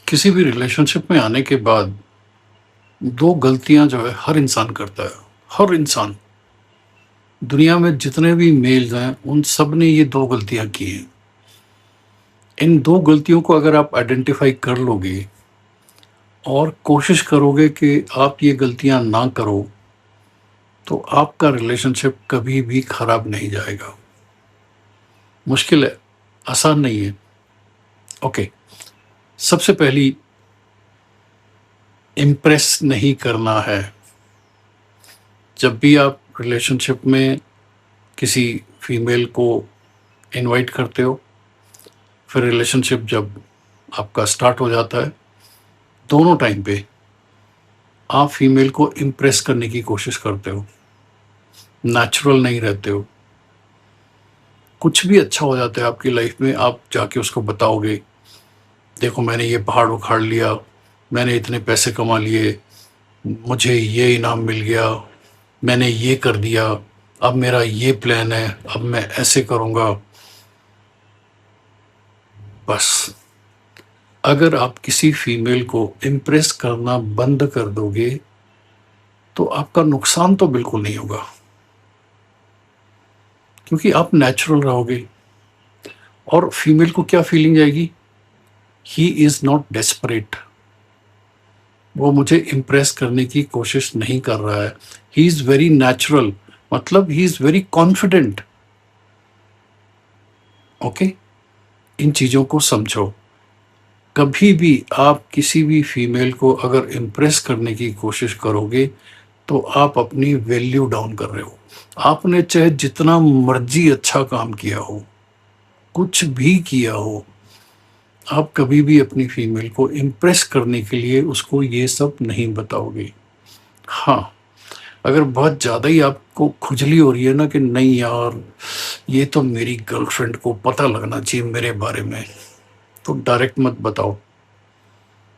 किसी भी रिलेशनशिप में आने के बाद 2 गलतियाँ जो है हर इंसान करता है। हर इंसान, दुनिया में जितने भी मेल्स हैं, उन सब ने ये 2 गलतियाँ की हैं। इन 2 गलतियों को अगर आप आइडेंटिफ़ाई कर लोगे और कोशिश करोगे कि आप ये गलतियाँ ना करो, तो आपका रिलेशनशिप कभी भी खराब नहीं जाएगा। मुश्किल है, आसान नहीं है। ओके, सबसे पहली, इम्प्रेस नहीं करना है। जब भी आप रिलेशनशिप में किसी फीमेल को इनवाइट करते हो, फिर रिलेशनशिप जब आपका स्टार्ट हो जाता है, दोनों टाइम पे आप फीमेल को इम्प्रेस करने की कोशिश करते हो, नेचुरल नहीं रहते हो। कुछ भी अच्छा हो जाता है आपकी लाइफ में, आप जाके उसको बताओगे, देखो मैंने ये पहाड़ उखाड़ लिया, मैंने इतने पैसे कमा लिए, मुझे ये इनाम मिल गया, मैंने ये कर दिया, अब मेरा ये प्लान है, अब मैं ऐसे करूँगा। बस, अगर आप किसी फीमेल को इम्प्रेस करना बंद कर दोगे, तो आपका नुकसान तो बिल्कुल नहीं होगा, क्योंकि आप नेचुरल रहोगे। और फीमेल को क्या फीलिंग आएगी? He is not desperate. वो मुझे इम्प्रेस करने की कोशिश नहीं कर रहा है। ही इज़ वेरी नेचुरल, मतलब he is very confident. Okay? इन चीज़ों को समझो। कभी भी आप किसी भी फीमेल को अगर इम्प्रेस करने की कोशिश करोगे, तो आप अपनी वैल्यू डाउन कर रहे हो। आपने चाहे जितना मर्ज़ी अच्छा काम किया हो, कुछ भी किया हो, आप कभी भी अपनी फीमेल को इम्प्रेस करने के लिए उसको ये सब नहीं बताओगे। हाँ, अगर बहुत ज़्यादा ही आपको खुजली हो रही है ना कि नहीं यार, ये तो मेरी गर्लफ्रेंड को पता लगना चाहिए मेरे बारे में, तो डायरेक्ट मत बताओ।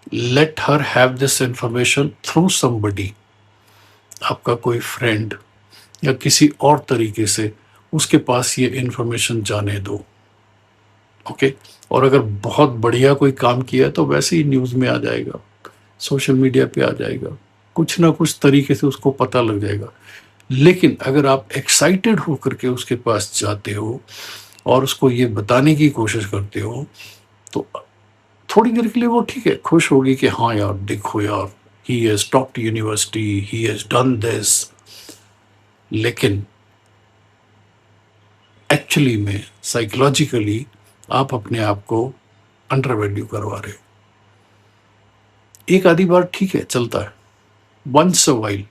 Let her have this information through somebody. आपका कोई फ्रेंड या किसी और तरीके से उसके पास ये इंफॉर्मेशन जाने दो। ओके? और अगर बहुत बढ़िया कोई काम किया है तो वैसे ही न्यूज़ में आ जाएगा, सोशल मीडिया पे आ जाएगा, कुछ ना कुछ तरीके से उसको पता लग जाएगा। लेकिन अगर आप एक्साइटेड होकर के उसके पास जाते हो और उसको ये बताने की कोशिश करते हो, तो थोड़ी देर के लिए वो ठीक है, खुश होगी कि हाँ यार, देखो यार, he has topped university, he has done this. लेकिन एक्चुअली में साइकोलॉजिकली आप अपने आप को अंडर वैल्यू करवा रहे हो। एक आधी बार ठीक है, चलता है, वंस अ व्हाइल।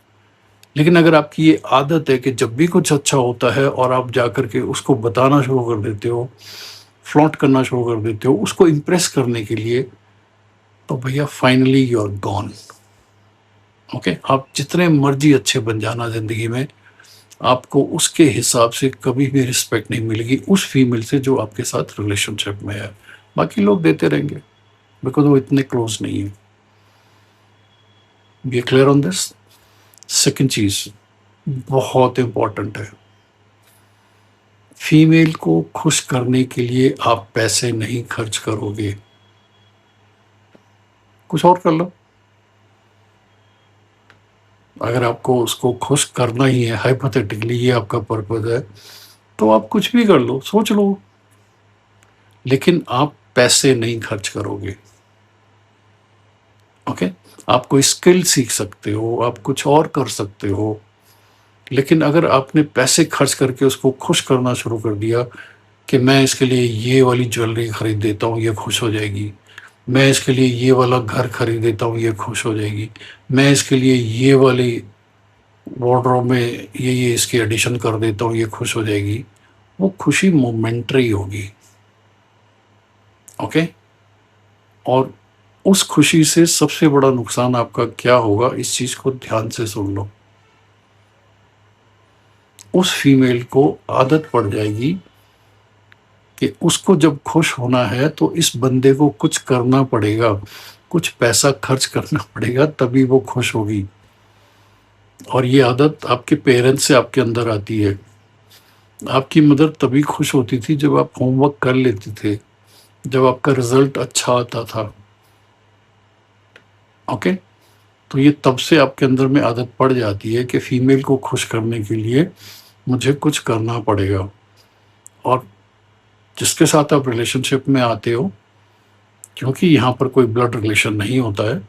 लेकिन अगर आपकी ये आदत है कि जब भी कुछ अच्छा होता है और आप जाकर के उसको बताना शुरू कर देते हो, फ्लॉन्ट करना शुरू कर देते हो उसको इम्प्रेस करने के लिए, तो भैया finally you are gone. Okay? आप जितने मर्जी अच्छे बन जाना ज़िंदगी में, आपको उसके हिसाब से कभी भी रिस्पेक्ट नहीं मिलेगी उस फीमेल से जो आपके साथ रिलेशनशिप में है। बाकी लोग देते रहेंगे, बिकॉज़ वो इतने क्लोज़ नहीं है। Be clear on this? Second चीज़ बहुत इम्पोर्टेंट है। फीमेल को खुश करने के लिए आप पैसे नहीं खर्च करोगे, कुछ और कर लो। अगर आपको उसको खुश करना ही है, हाइपोथेटिकली ये आपका पर्पज़ है, तो आप कुछ भी कर लो, सोच लो, लेकिन आप पैसे नहीं खर्च करोगे। ओके? आप कोई स्किल सीख सकते हो, आप कुछ और कर सकते हो, लेकिन अगर आपने पैसे खर्च करके उसको खुश करना शुरू कर दिया कि मैं इसके लिए ये वाली ज्वेलरी खरीद देता हूँ, ये खुश हो जाएगी। मैं इसके लिए ये वाला घर खरीद देता हूँ, ये खुश हो जाएगी। मैं इसके लिए ये वाली वार्डरोब में ये इसकी एडिशन कर देता हूँ, ये खुश हो जाएगी। वो खुशी मोमेंटरी होगी। ओके? और उस खुशी से सबसे बड़ा नुकसान आपका क्या होगा, इस चीज़ को ध्यान से सुन लो। उस फीमेल को आदत पड़ जाएगी कि उसको जब खुश होना है तो इस बंदे को कुछ करना पड़ेगा, कुछ पैसा खर्च करना पड़ेगा, तभी वो खुश होगी। और ये आदत आपके पेरेंट्स से आपके अंदर आती है। आपकी मदर तभी खुश होती थी जब आप होमवर्क कर लेते थे, जब आपका रिज़ल्ट अच्छा आता था। ओके? तो ये तब से आपके अंदर में आदत पड़ जाती है कि फीमेल को खुश करने के लिए मुझे कुछ करना पड़ेगा। और जिसके साथ आप रिलेशनशिप में आते हो, क्योंकि यहाँ पर कोई ब्लड रिलेशन नहीं होता है,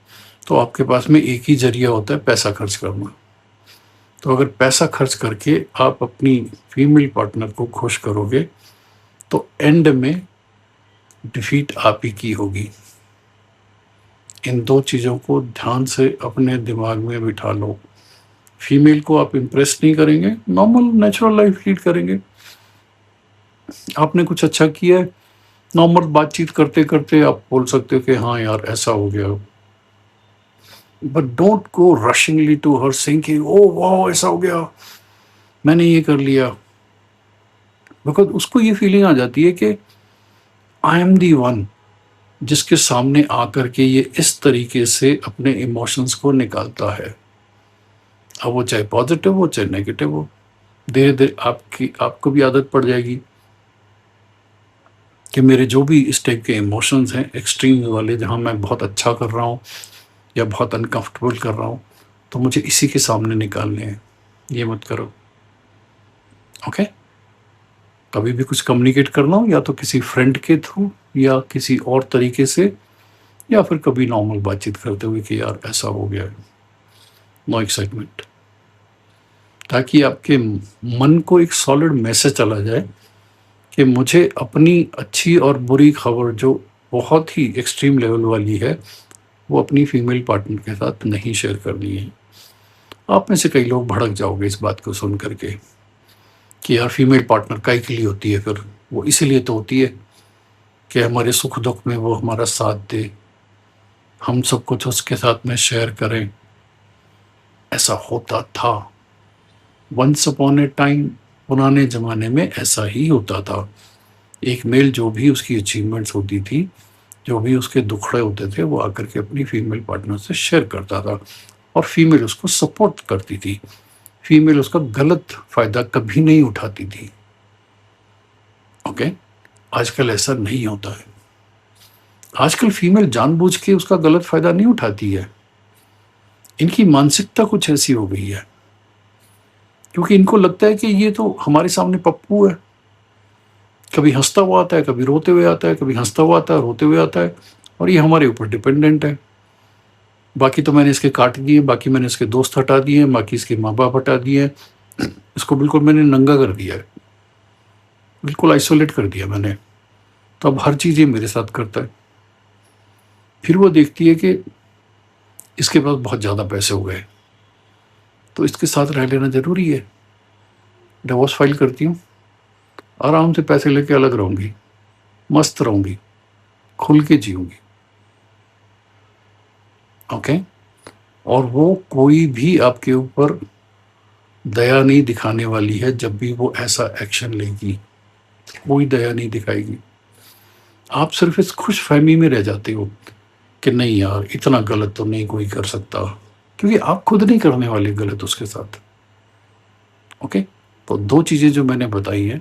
तो आपके पास में एक ही ज़रिया होता है पैसा खर्च करना। तो अगर पैसा खर्च करके आप अपनी फीमेल पार्टनर को खुश करोगे, तो एंड में डिफीट आप ही की होगी। इन 2 चीज़ों को ध्यान से अपने दिमाग में बिठा लो। फीमेल को आप इम्प्रेस नहीं करेंगे, नॉर्मल नेचुरल लाइफ लीड करेंगे। आपने कुछ अच्छा किया है, नॉर्मल बातचीत करते-करते आप बोल सकते हो कि हाँ यार, ऐसा हो गया। But don't go rushingly to her saying कि ओह वाओ! ऐसा हो गया, मैंने ये कर लिया। बिकॉज़ उसको ये फीलिंग आ जाती है कि आई एम द वन जिसके सामने आकर के ये इस तरीके से अपने इमोशंस को निकालता है। अब वो चाहे पॉजिटिव हो, चाहे नेगेटिव हो। धीरे-धीरे आपको भी आदत पड़ जाएगी कि मेरे जो भी इस टाइप के इमोशंस हैं, एक्सट्रीम वाले, जहाँ मैं बहुत अच्छा कर रहा हूँ या बहुत अनकंफर्टेबल कर रहा हूँ, तो मुझे इसी के सामने निकालने हैं। ये मत करो, ओके? कभी भी कुछ कम्युनिकेट करना हो, या तो किसी फ्रेंड के थ्रू या किसी और तरीके से, या फिर कभी नॉर्मल बातचीत करते हुए कि यार ऐसा हो गया है, नो एक्साइटमेंट। ताकि आपके मन को एक सॉलिड मैसेज चला जाए कि मुझे अपनी अच्छी और बुरी खबर, जो बहुत ही एक्सट्रीम लेवल वाली है, वो अपनी फीमेल पार्टनर के साथ नहीं शेयर करनी है। आप में से कई लोग भड़क जाओगे इस बात को सुन करके कि यार, फीमेल पार्टनर काहे के लिए होती है फिर? वो इसीलिए तो होती है कि हमारे सुख दुख में वो हमारा साथ दे, हम सब कुछ उसके साथ में शेयर करें। ऐसा होता था वंस अपॉन ए टाइम, पुराने ज़माने में ऐसा ही होता था। एक मेल जो भी उसकी अचीवमेंट्स होती थी, जो भी उसके दुखड़े होते थे, वो आकर के अपनी फीमेल पार्टनर से शेयर करता था, और फीमेल उसको सपोर्ट करती थी। फीमेल उसका गलत फ़ायदा कभी नहीं उठाती थी, ओके? आजकल ऐसा नहीं होता है। आजकल फीमेल जानबूझ के उसका गलत फ़ायदा नहीं उठाती है। इनकी मानसिकता कुछ ऐसी हो गई है, क्योंकि इनको लगता है कि ये तो हमारे सामने पप्पू है। कभी हँसता हुआ आता है, कभी रोते हुए आता है, कभी हँसता हुआ आता है, रोते हुए आता है, और ये हमारे ऊपर डिपेंडेंट है। बाकी तो मैंने इसके काट दिए, बाकी मैंने इसके दोस्त हटा दिए, बाकी इसके माँ-बाप हटा दिए हैं। इसको बिल्कुल मैंने नंगा कर दिया है, बिल्कुल आइसोलेट कर दिया मैंने। तो अब हर चीज़ ये मेरे साथ करता है। फिर वो देखती है कि इसके पास बहुत ज़्यादा पैसे हो गए, तो इसके साथ रह लेना ज़रूरी है। डिवोर्स फाइल करती हूँ, आराम से पैसे लेके अलग रहूँगी, मस्त रहूँगी, खुल के जीऊँगी, ओके? और वो कोई भी आपके ऊपर दया नहीं दिखाने वाली है जब भी वो ऐसा एक्शन लेगी। कोई दया नहीं दिखाएगी। आप सिर्फ़ इस खुशफ़हमी में रह जाते हो कि नहीं यार, इतना गलत तो नहीं कोई कर सकता, क्योंकि आप खुद नहीं करने वाले गलत उसके साथ, ओके? तो 2 चीज़ें जो मैंने बताई हैं,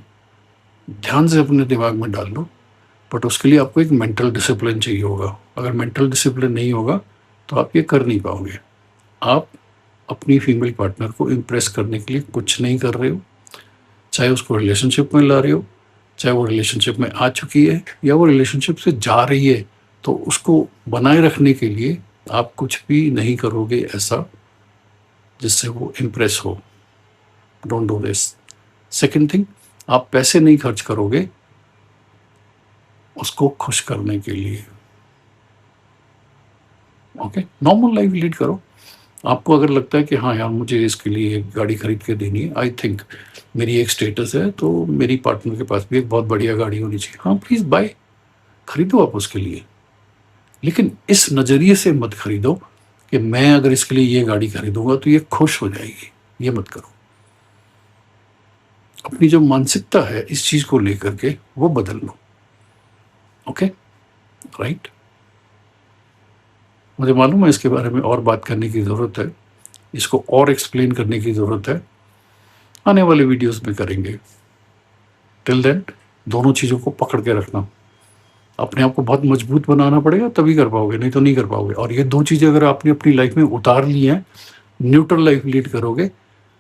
ध्यान से अपने दिमाग में डाल लो, बट उसके लिए आपको एक मेंटल डिसिप्लिन चाहिए होगा। अगर मेंटल डिसिप्लिन नहीं होगा, तो आप ये कर नहीं पाओगे। आप अपनी फीमेल पार्टनर को इम्प्रेस करने के लिए कुछ नहीं कर रहे हो, चाहे उसको रिलेशनशिप में ला रहे हो, चाहे वो रिलेशनशिप में आ चुकी है या वो रिलेशनशिप से जा रही है, तो उसको बनाए रखने के लिए आप कुछ भी नहीं करोगे ऐसा जिससे वो इम्प्रेस हो। Don't do this. Second thing, आप पैसे नहीं खर्च करोगे उसको खुश करने के लिए, ओके? नॉर्मल लाइफ लीड करो। आपको अगर लगता है कि हाँ यार, मुझे इसके लिए एक गाड़ी खरीद के देनी है, आई थिंक मेरी एक स्टेटस है, तो मेरी पार्टनर के पास भी एक बहुत बढ़िया गाड़ी होनी चाहिए। हाँ, प्लीज़ बाय, खरीदो आप उसके लिए। लेकिन इस नज़रिए से मत खरीदो कि मैं अगर इसके लिए ये गाड़ी खरीदूँगा तो ये खुश हो जाएगी। ये मत करो। अपनी जो मानसिकता है इस चीज़ को लेकर के, वो बदल लो, ओके? राइट? मुझे मालूम है इसके बारे में और बात करने की ज़रूरत है, इसको और एक्सप्लेन करने की ज़रूरत है। आने वाले वीडियोज़ में करेंगे। टिल देन, दोनों चीज़ों को पकड़ के रखना। अपने आप को बहुत मजबूत बनाना पड़ेगा, तभी कर पाओगे, नहीं तो नहीं कर पाओगे। और ये 2 चीज़ें अगर आपने अपनी लाइफ में उतार ली हैं, न्यूट्रल लाइफ लीड करोगे,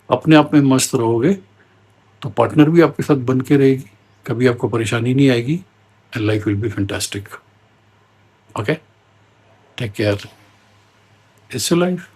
अपने आप में मस्त रहोगे, तो पार्टनर भी आपके साथ बन के रहेगी, कभी आपको परेशानी नहीं आएगी, and life will be fantastic. Okay? Take care. It's your life.